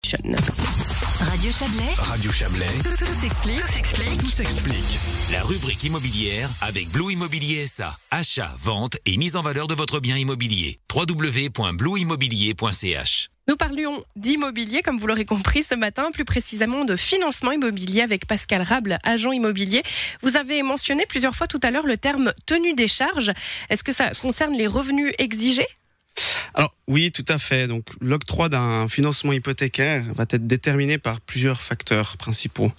Construction. Radio Chablais. Radio Chablais. Tout s'explique. Tout s'explique. La rubrique immobilière avec Blue Immobilier SA. Achat, vente et mise en valeur de votre bien immobilier. www.blueimmobilier.ch. Nous parlions d'immobilier, comme vous l'aurez compris ce matin, plus précisément de financement immobilier avec Pascal Rable, agent immobilier. Vous avez mentionné plusieurs fois tout à l'heure le terme tenue des charges. Est-ce que ça concerne les revenus exigés ? Alors oui, tout à fait. Donc l'octroi d'un financement hypothécaire va être déterminé par plusieurs facteurs principaux.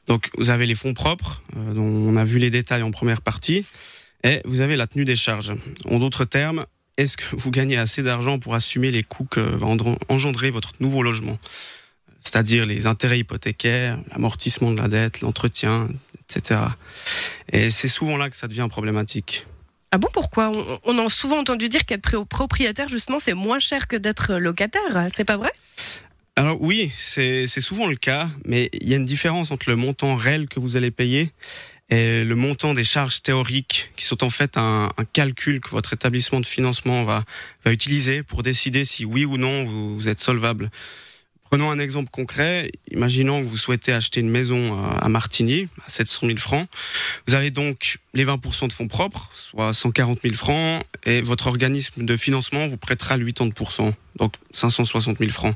Donc vous avez les fonds propres, dont on a vu les détails en première partie, et vous avez la tenue des charges. En d'autres termes, est-ce que vous gagnez assez d'argent pour assumer les coûts que va engendrer votre nouveau logement ? C'est-à-dire les intérêts hypothécaires, l'amortissement de la dette, l'entretien, etc. Et c'est souvent là que ça devient problématique. Ah bon, pourquoi ? On a souvent entendu dire qu'être propriétaire, justement, c'est moins cher que d'être locataire. C'est pas vrai ? Alors oui, c'est souvent le cas, mais il y a une différence entre le montant réel que vous allez payer et le montant des charges théoriques, qui sont en fait un calcul que votre établissement de financement va utiliser pour décider si oui ou non vous êtes solvable. Prenons un exemple concret. Imaginons que vous souhaitez acheter une maison à Martigny, à 700 000 francs. Vous avez donc les 20% de fonds propres, soit 140 000 francs, et votre organisme de financement vous prêtera le 80%, donc 560 000 francs.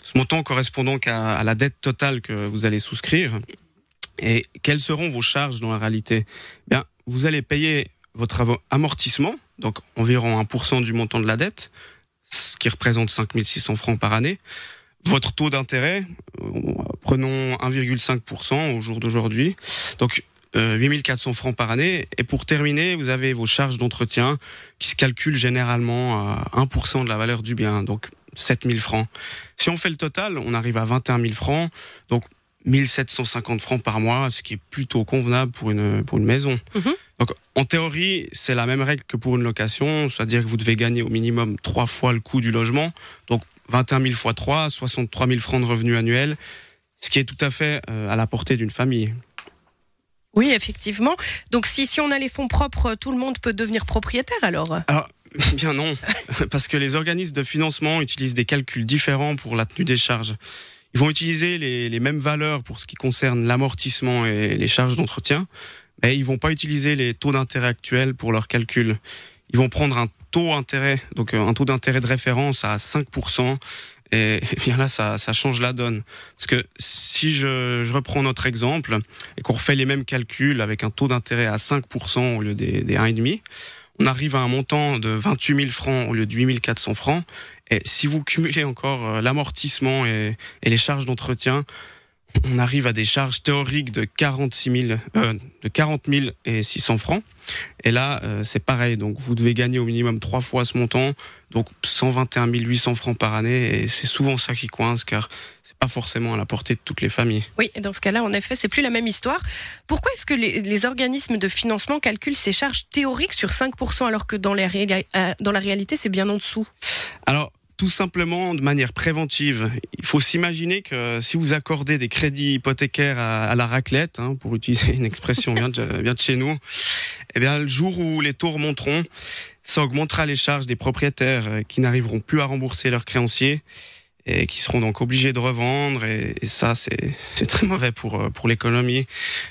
Ce montant correspond donc à la dette totale que vous allez souscrire. Et quelles seront vos charges dans la réalité ? Bien, vous allez payer votre amortissement, donc environ 1% du montant de la dette, ce qui représente 5 600 francs par année. Votre taux d'intérêt, prenons 1,5% au jour d'aujourd'hui, donc 8 400 francs par année. Et pour terminer, vous avez vos charges d'entretien qui se calculent généralement à 1% de la valeur du bien, donc 7 000 francs. Si on fait le total, on arrive à 21 000 francs, donc 1 750 francs par mois, ce qui est plutôt convenable pour une maison. Donc, en théorie, c'est la même règle que pour une location, c'est-à-dire que vous devez gagner au minimum 3 fois le coût du logement, donc 21 000 fois 3, 63 000 francs de revenus annuels, ce qui est tout à fait à la portée d'une famille. Oui, effectivement. Donc si on a les fonds propres, tout le monde peut devenir propriétaire alors ? Alors, bien non, parce que les organismes de financement utilisent des calculs différents pour la tenue des charges. Ils vont utiliser les mêmes valeurs pour ce qui concerne l'amortissement et les charges d'entretien, mais ils ne vont pas utiliser les taux d'intérêt actuels pour leurs calculs. Ils vont prendre un taux d'intérêt de référence à 5%, et bien là, ça change la donne. Parce que si je reprends notre exemple, et qu'on refait les mêmes calculs avec un taux d'intérêt à 5% au lieu des 1,5%, on arrive à un montant de 28 000 francs au lieu de 8 400 francs. Et si vous cumulez encore l'amortissement et les charges d'entretien, on arrive à des charges théoriques de 40 600 francs. Et là, c'est pareil. Donc, vous devez gagner au minimum 3 fois ce montant, donc 121 800 francs par année. Et c'est souvent ça qui coince, car c'est pas forcément à la portée de toutes les familles. Oui, et dans ce cas-là, en effet, c'est plus la même histoire. Pourquoi est-ce que les organismes de financement calculent ces charges théoriques sur 5% alors que dans la réalité, c'est bien en dessous ? Alors, tout simplement de manière préventive. Il faut s'imaginer que si vous accordez des crédits hypothécaires à la raclette, pour utiliser une expression bien de chez nous, eh bien, le jour où les taux remonteront, ça augmentera les charges des propriétaires qui n'arriveront plus à rembourser leurs créanciers et qui seront donc obligés de revendre. Et ça, c'est très mauvais pour l'économie.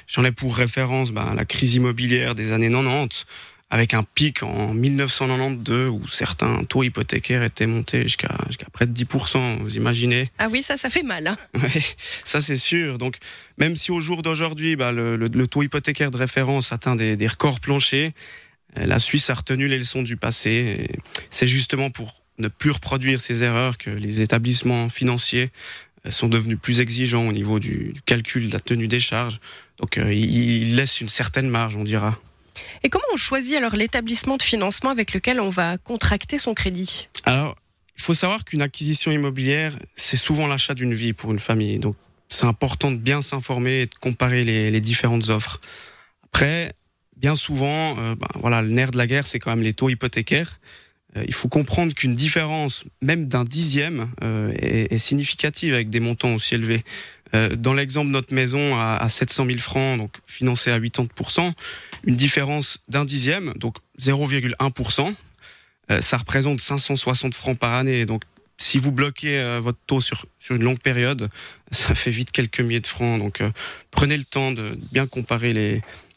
J'en ai pour référence la crise immobilière des années 90, avec un pic en 1992 où certains taux hypothécaires étaient montés jusqu'à près de 10%, vous imaginez ? Ah oui, ça fait mal. Oui, ça c'est sûr. Donc, même si au jour d'aujourd'hui, le taux hypothécaire de référence atteint des records planchers, la Suisse a retenu les leçons du passé. Et c'est justement pour ne plus reproduire ces erreurs que les établissements financiers sont devenus plus exigeants au niveau du calcul de la tenue des charges. Donc, ils laissent une certaine marge, on dira. Et comment on choisit alors l'établissement de financement avec lequel on va contracter son crédit ? Alors, il faut savoir qu'une acquisition immobilière, c'est souvent l'achat d'une vie pour une famille. Donc, c'est important de bien s'informer et de comparer les différentes offres. Après, bien souvent, le nerf de la guerre, c'est quand même les taux hypothécaires. Il faut comprendre qu'une différence, même d'un dixième, est significative avec des montants aussi élevés. Dans l'exemple de notre maison à 700 000 francs, donc financée à 80%, une différence d'un dixième, donc 0,1%, ça représente 560 francs par année. Donc si vous bloquez votre taux sur une longue période, ça fait vite quelques milliers de francs. Donc prenez le temps de bien comparer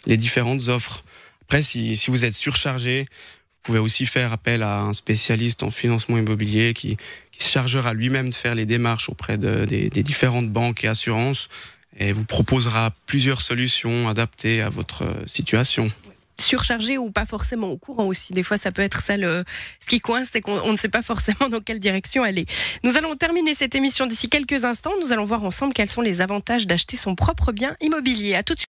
les différentes offres. Après, si vous êtes surchargé, vous pouvez aussi faire appel à un spécialiste en financement immobilier qui se chargera lui-même de faire les démarches auprès des différentes banques et assurances et vous proposera plusieurs solutions adaptées à votre situation. Surchargé ou pas forcément au courant aussi. Des fois, ça peut être ça ce qui coince, c'est qu'on ne sait pas forcément dans quelle direction aller. Nous allons terminer cette émission d'ici quelques instants. Nous allons voir ensemble quels sont les avantages d'acheter son propre bien immobilier. À tout de suite.